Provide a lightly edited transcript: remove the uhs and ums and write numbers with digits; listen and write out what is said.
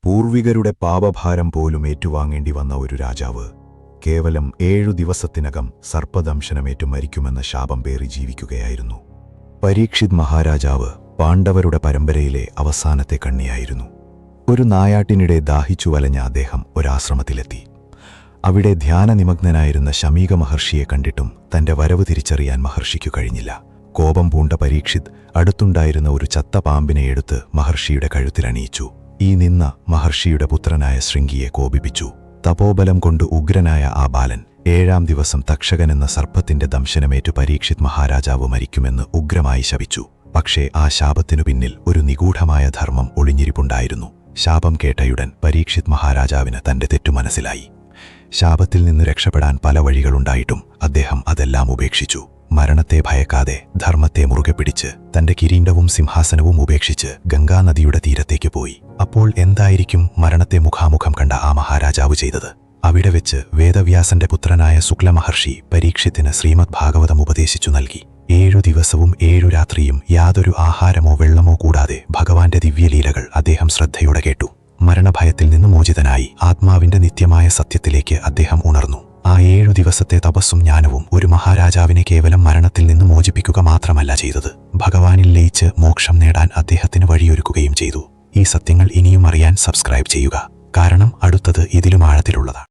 പൂർവികരുടെ പാപഭാരം പോലും ഏറ്റുവാങ്ങേണ്ടി വന്ന ഒരു രാജാവ് കേവലം 7 ദിവസത്തിനകം സർപ്പദംശനമേറ്റു മരിക്കുമെന്ന ശാപം പേറി ജീവിക്കുകയായിരുന്നു. പരീക്ഷിത് മഹാരാജാവ് പാണ്ഡവരുടെ പരമ്പരയിലെ അവസാനത്തെ കണ്ണിയായിരുന്നു. ഒരു നായാട്ടിനിടെ ദാഹിച്ചു വലഞ്ഞ അദ്ദേഹം ഒരാശ്രമത്തിലെത്തി. അവിടെ ധ്യാനനിമഗ്നനായിരുന്ന ശമീക മഹർഷിയെ കണ്ടിട്ടും തന്റെ വരവ് തിരിച്ചറിയാൻ മഹർഷിക്കു കഴിഞ്ഞില്ല. കോപം പൂണ്ട പരീക്ഷിത് അടുത്തുണ്ടായിരുന്ന ഒരു ചത്ത പാമ്പിനെ എടുത്ത് മഹർഷിയുടെ കഴുത്തിലണിയിച്ചു. ഈ നിന്ന മഹർഷിയുടെ പുത്രനായ ശൃംഗിയെ കോപിപ്പിച്ചു. തപോബലം കൊണ്ട് ഉഗ്രനായ ആ ബാലൻ 7-ാം ദിവസം തക്ഷകൻ എന്ന സർപ്പത്തിന്റെ ദംശനമേറ്റു പരീക്ഷിത് മഹാരാജാവ് മരിക്കുമെന്ന് ഉഗ്രമായി ശപിച്ചു. പക്ഷേ ആ ശാപത്തിനു പിന്നിൽ ഒരു നിഗൂഢമായ ധർമ്മം ഒളിഞ്ഞിരിപ്പുണ്ടായിരുന്നു. ശാപം കേട്ടയുടൻ പരീക്ഷിത് മഹാരാജാവിന് തന്റെ തെറ്റു മനസ്സിലായി. ശാപത്തിൽ നിന്ന് രക്ഷപ്പെടാൻ പല വഴികളുണ്ടായിട്ടും അദ്ദേഹം അതെല്ലാം ഉപേക്ഷിച്ചു. മരണത്തെ ഭയക്കാതെ ധർമ്മത്തെ മുറുകെ പിടിച്ച് തന്റെ കിരീടവും സിംഹാസനവും ഉപേക്ഷിച്ച് ഗംഗാനദിയുടെ തീരത്തേക്ക് പോയി. അപ്പോൾ എന്തായിരിക്കും മരണത്തെ മുഖാമുഖം കണ്ട ആ മഹാരാജാവ് ചെയ്തത്? അവിടെ വെച്ച് വേദവ്യാസന്റെ പുത്രനായ ശുക്ല മഹർഷി പരീക്ഷിത്തിന് ശ്രീമദ് ഭാഗവതം ഉപദേശിച്ചു നൽകി. 7 ദിവസവും 7 രാത്രിയും യാതൊരു ആഹാരമോ വെള്ളമോ കൂടാതെ ഭഗവാന്റെ ദിവ്യലീലകൾ അദ്ദേഹം ശ്രദ്ധയോടെ കേട്ടു. മരണഭയത്തിൽ നിന്ന് മോചിതനായി ആത്മാവിന്റെ നിത്യമായ സത്യത്തിലേക്ക് അദ്ദേഹം ഉണർന്നു. ആ 7 ദിവസത്തെ തപസ്സും ജ്ഞാനവും ഒരു മഹാരാജാവിനെ കേവലം മരണത്തിൽ നിന്ന് മോചിപ്പിക്കുക മാത്രമല്ല ചെയ്തത്, ഭഗവാനിൽ ലയിച്ച് മോക്ഷം നേടാൻ അദ്ദേഹത്തിന് വഴിയൊരുക്കുകയും ചെയ്തു. ഈ സത്യങ്ങൾ ഇനിയും അറിയാൻ സബ്സ്ക്രൈബ് ചെയ്യുക, കാരണം അടുത്തത് ഇതിലും ആഴത്തിലുള്ളതാണ്.